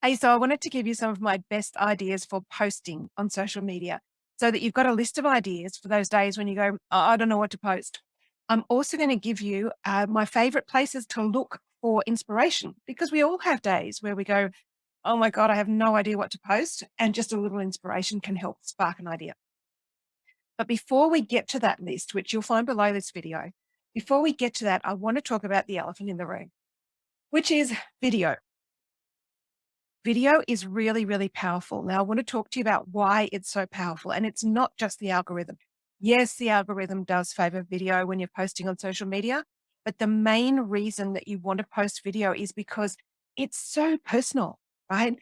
Hey, so I wanted to give you some of my best ideas for posting on social media so that you've got a list of ideas for those days when you go, I don't know what to post. I'm also going to give you my favorite places to look for inspiration because we all have days where we go, oh my God, I have no idea what to post. And just a little inspiration can help spark an idea. But before we get to that list, which you'll find below this video, before we get to that, I want to talk about the elephant in the room, which is video. Video is really, really powerful. Now, I want to talk to you about why it's so powerful. And it's not just the algorithm. Yes, the algorithm does favor video when you're posting on social media, but the main reason that you want to post video is because it's so personal, right?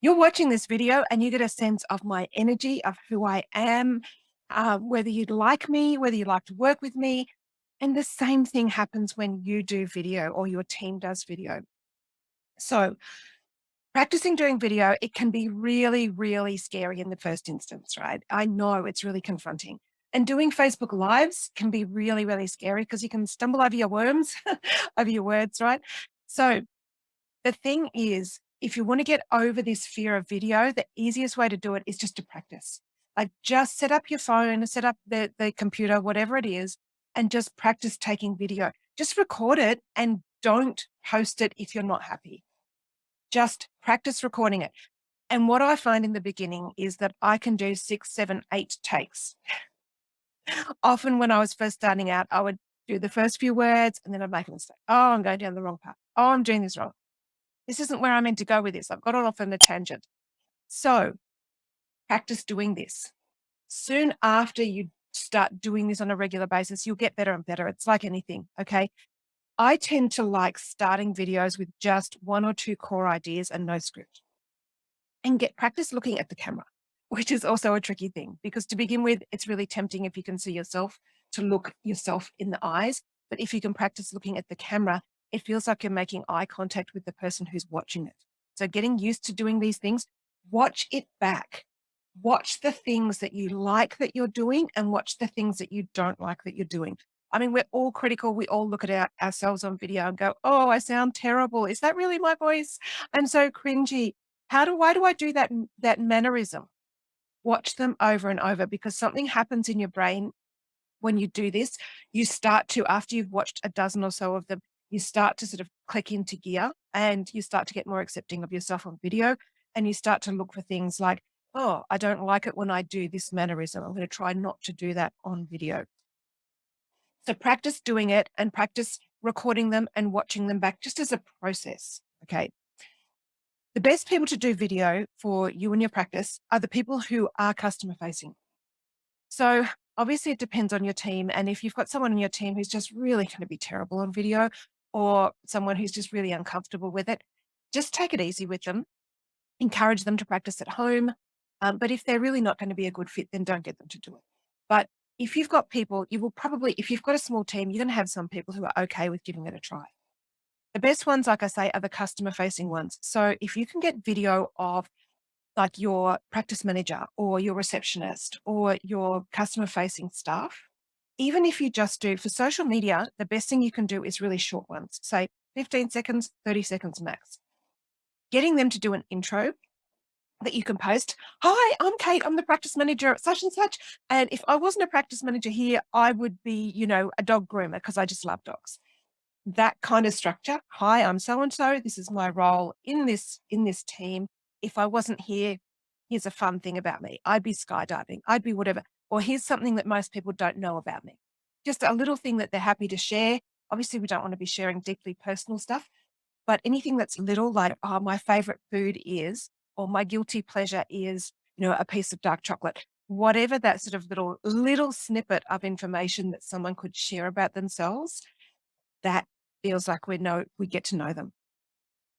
You're watching this video and you get a sense of my energy, of who I am, whether you'd like me, whether you'd like to work with me. And the same thing happens when you do video or your team does video. So, practicing doing video, it can be really, really scary in the first instance, right? I know it's really confronting. And doing Facebook Lives can be really, really scary because you can stumble over your worms, over your words, right? So the thing is, if you want to get over this fear of video, the easiest way to do it is just to practice. Like just set up your phone, set up the computer, whatever it is, and just practice taking video. Just record it and don't post it if you're not happy. Just practice recording it. And what I find in the beginning is that I can do 6, 7, 8 takes. Often when I was first starting out, I would do the first few words and then I'd make a mistake. Oh, I'm going down the wrong path. Oh, I'm doing this wrong. This isn't where I'm meant to go with this. I've got it off on a tangent. So practice doing this. Soon after you start doing this on a regular basis, you'll get better and better. It's like anything. Okay. I tend to like starting videos with just 1 or 2 core ideas and no script. And get practice looking at the camera, which is also a tricky thing because to begin with, it's really tempting if you can see yourself to look yourself in the eyes. But if you can practice looking at the camera, it feels like you're making eye contact with the person who's watching it. So getting used to doing these things, watch it back. Watch the things that you like that you're doing and watch the things that you don't like that you're doing. I mean, we're all critical. We all look at ourselves on video and go, oh, I sound terrible. Is that really my voice? I'm so cringy. Why do I do that mannerism? Watch them over and over because something happens in your brain when you do this. You start to, after you've watched a dozen or so of them, you start to sort of click into gear and you start to get more accepting of yourself on video. And you start to look for things like, oh, I don't like it when I do this mannerism. I'm going to try not to do that on video. So practice doing it and practice recording them and watching them back just as a process. Okay. The best people to do video for you and your practice are the people who are customer facing. So obviously it depends on your team. And if you've got someone on your team who's just really going to be terrible on video or someone who's just really uncomfortable with it, just take it easy with them, encourage them to practice at home. But if they're really not going to be a good fit, then don't get them to do it. But if you've got people, you will probably, if you've got a small team, you're going to have some people who are okay with giving it a try. The best ones, like I say, are the customer facing ones. So if you can get video of like your practice manager or your receptionist or your customer facing staff, even if you just do for social media, the best thing you can do is really short ones, say 15 seconds, 30 seconds max. Getting them to do an intro that you can post. Hi, I'm Kate. I'm the practice manager at such and such. And if I wasn't a practice manager here, I would be, a dog groomer because I just love dogs. That kind of structure. Hi, I'm so and so. This is my role in this team. If I wasn't here, here's a fun thing about me. I'd be skydiving. I'd be whatever. Or here's something that most people don't know about me. Just a little thing that they're happy to share. Obviously, we don't want to be sharing deeply personal stuff, but anything that's little, like, oh, my favorite food is, or my guilty pleasure is, a piece of dark chocolate. Whatever that sort of little snippet of information that someone could share about themselves, that feels like we get to know them.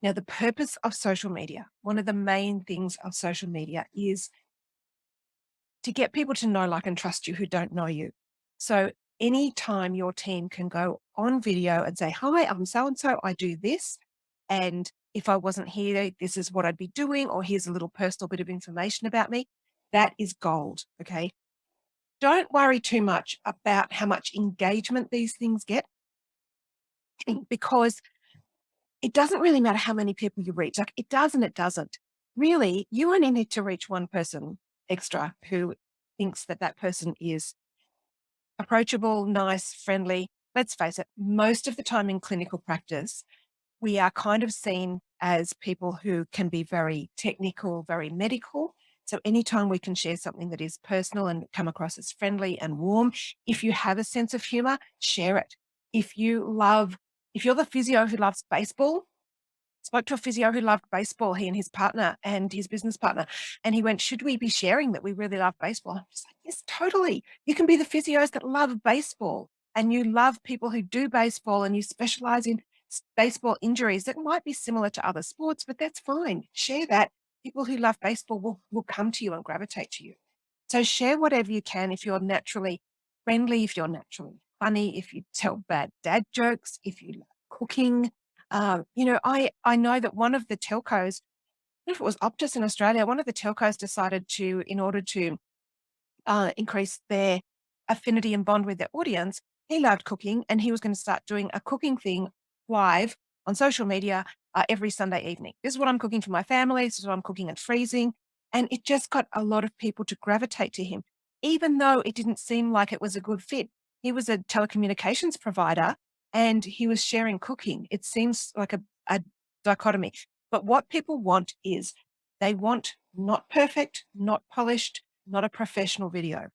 Now, the purpose of social media, one of the main things of social media is to get people to know, like, and trust you who don't know you. So anytime your team can go on video and say, hi, I'm so-and-so, I do this. And if I wasn't here, this is what I'd be doing, or here's a little personal bit of information about me. That is gold. Okay. Don't worry too much about how much engagement these things get because it doesn't really matter how many people you reach. Like, it does and it doesn't. Really, you only need to reach one person extra who thinks that that person is approachable, nice, friendly. Let's face it, most of the time in clinical practice, we are kind of seen as people who can be very technical, very medical. So anytime we can share something that is personal and come across as friendly and warm, if you have a sense of humor, share it. If you love, if you're the physio who loves baseball, spoke to a physio who loved baseball, he and his partner and his business partner. And he went, should we be sharing that we really love baseball? I'm just like, yes, totally. You can be the physios that love baseball and you love people who do baseball and you specialize in baseball injuries that might be similar to other sports, but that's fine. Share that. People who love baseball will come to you and gravitate to you. So share whatever you can if you're naturally friendly, if you're naturally funny, if you tell bad dad jokes, if you love cooking, I know that one of the telcos, if it was Optus in Australia, one of the telcos decided to, in order to increase their affinity and bond with their audience, he loved cooking and he was going to start doing a cooking thing live on social media every Sunday evening. This is what I'm cooking for my family. This is what I'm cooking and freezing. And it just got a lot of people to gravitate to him, even though it didn't seem like it was a good fit. He was a telecommunications provider and he was sharing cooking. It seems like a dichotomy. But what people want is they want not perfect, not polished, not a professional video.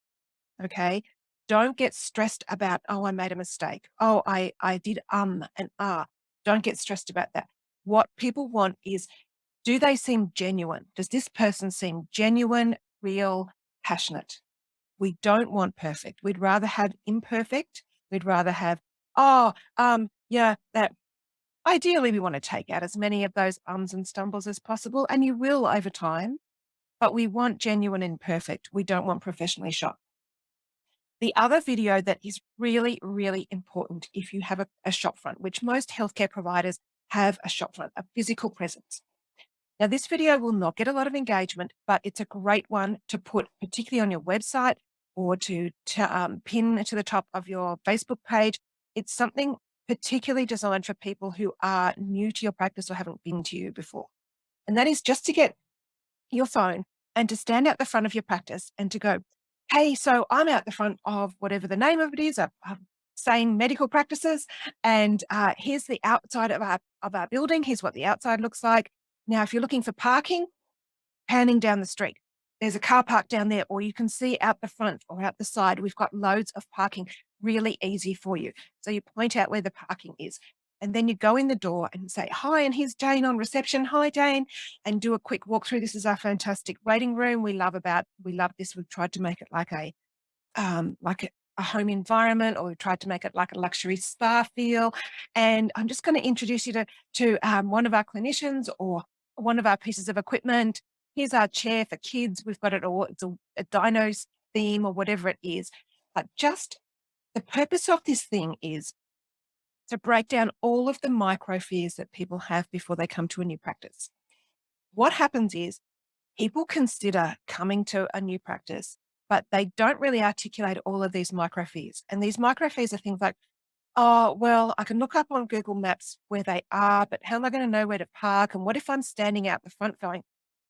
Okay. Don't get stressed about, oh, I made a mistake. Oh, I did and ah. Don't get stressed about that. What people want is, do they seem genuine? Does this person seem genuine, real, passionate? We don't want perfect. We'd rather have imperfect. We'd rather have, yeah, that ideally we want to take out as many of those ums and stumbles as possible. And you will over time, but we want genuine and perfect. We don't want professionally shot. The other video that is really, really important if you have a shop front, which most healthcare providers have a shop front, a physical presence. Now, this video will not get a lot of engagement, but it's a great one to put particularly on your website or to pin to the top of your Facebook page. It's something particularly designed for people who are new to your practice or haven't been to you before. And that is just to get your phone and to stand out the front of your practice and to go, hey, so I'm out the front of whatever the name of it is, saying medical practices, and here's the outside of our building. Here's what the outside looks like. Now, if you're looking for parking, panning down the street, there's a car park down there, or you can see out the front or out the side, we've got loads of parking, really easy for you. So you point out where the parking is. And then you go in the door and say, hi, and here's Jane on reception. Hi, Jane. And do a quick walkthrough. This is our fantastic waiting room. We love this. We've tried to make it like a home environment, or we've tried to make it like a luxury spa feel. And I'm just going to introduce you to one of our clinicians or one of our pieces of equipment. Here's our chair for kids. We've got it all. It's a dinos theme or whatever it is. But just the purpose of this thing is to break down all of the micro fears that people have before they come to a new practice. What happens is people consider coming to a new practice, but they don't really articulate all of these micro fears. And these micro fears are things like, oh, well, I can look up on Google Maps where they are, but how am I going to know where to park? And what if I'm standing out the front going,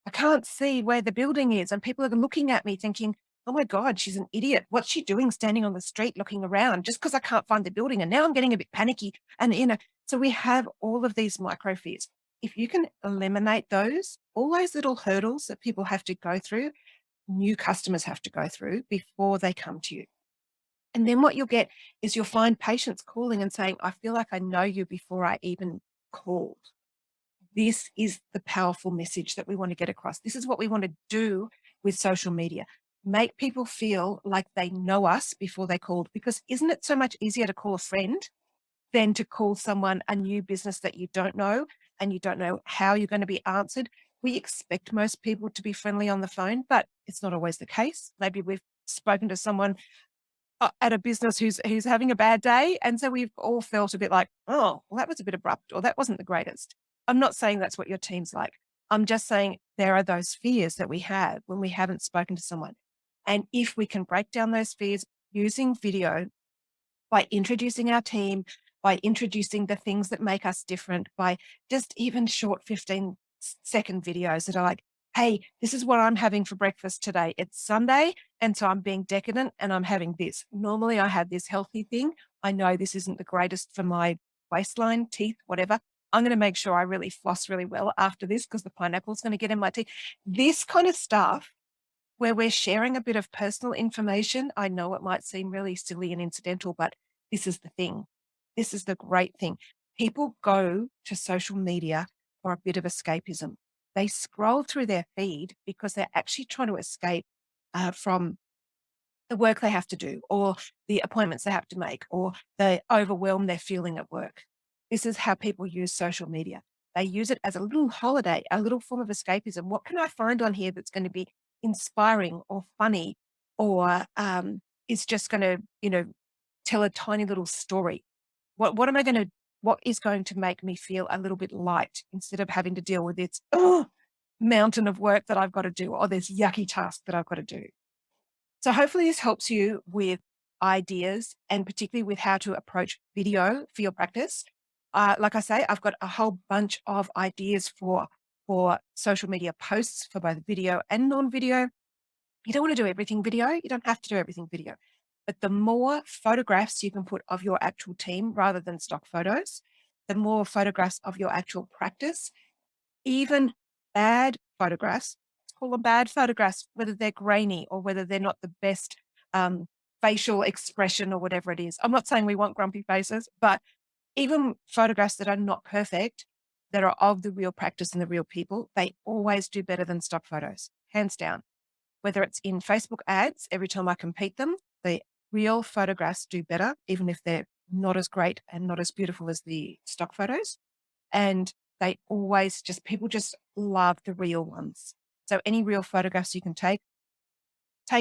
I can't see where the building is? And people are looking at me thinking, oh my God, she's an idiot. What's she doing standing on the street looking around just because I can't find the building? And now I'm getting a bit panicky. And, so we have all of these micro fears. If you can eliminate those, all those little hurdles that people have to go through, new customers have to go through before they come to you. And then what you'll get is you'll find patients calling and saying, I feel like I know you before I even called. This is the powerful message that we want to get across. This is what we want to do with social media. Make people feel like they know us before they called, because isn't it so much easier to call a friend than to call someone, a new business that you don't know and you don't know how you're going to be answered? We expect most people to be friendly on the phone, but it's not always the case. Maybe we've spoken to someone at a business who's having a bad day. And so we've all felt a bit like, oh, well, that was a bit abrupt, or that wasn't the greatest. I'm not saying that's what your team's like. I'm just saying there are those fears that we have when we haven't spoken to someone. And if we can break down those fears using video by introducing our team, by introducing the things that make us different, by just even short 15-second videos that are like, hey, this is what I'm having for breakfast today. It's Sunday, and so I'm being decadent and I'm having this. Normally, I have this healthy thing. I know this isn't the greatest for my waistline, teeth, whatever. I'm going to make sure I really floss really well after this because the pineapple's going to get in my teeth. This kind of stuff where we're sharing a bit of personal information. I know it might seem really silly and incidental, but this is the thing. This is the great thing. People go to social media for a bit of escapism. They scroll through their feed because they're actually trying to escape from the work they have to do or the appointments they have to make or the overwhelm they're feeling at work. This is how people use social media. They use it as a little holiday, a little form of escapism. What can I find on here that's going to be inspiring or funny or is just going to, tell a tiny little story? What am I going to, what is going to make me feel a little bit light instead of having to deal with this mountain of work that I've got to do or this yucky task that I've got to do? So hopefully this helps you with ideas and particularly with how to approach video for your practice. Like I say, I've got a whole bunch of ideas for social media posts for both video and non-video. You don't want to do everything video. You don't have to do everything video. But the more photographs you can put of your actual team rather than stock photos, the more photographs of your actual practice, even bad photographs, let's call them bad photographs, whether they're grainy or whether they're not the best um, facial expression or whatever it is. I'm not saying we want grumpy faces, but even photographs that are not perfect, that are of the real practice and the real people, they always do better than stock photos, hands down. Whether it's in Facebook ads, every time I compete them, the real photographs do better, even if they're not as great and not as beautiful as the stock photos. And they always just, people just love the real ones. So any real photographs you can take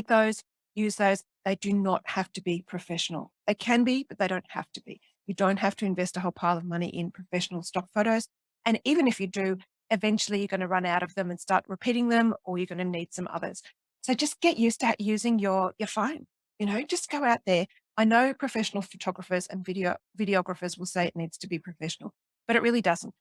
those, use those. They do not have to be professional. They can be, but they don't have to be. You don't have to invest a whole pile of money in professional stock photos. And even if you do, eventually you're going to run out of them and start repeating them, or you're going to need some others. So just get used to using your phone. Just go out there. I know professional photographers and videographers will say it needs to be professional, but it really doesn't.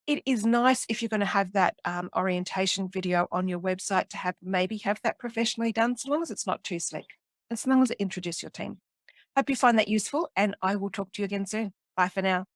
It is nice if you're going to have that orientation video on your website to maybe have that professionally done, so long as it's not too slick, as long as it introduces your team. Hope you find that useful, and I will talk to you again soon. Bye for now.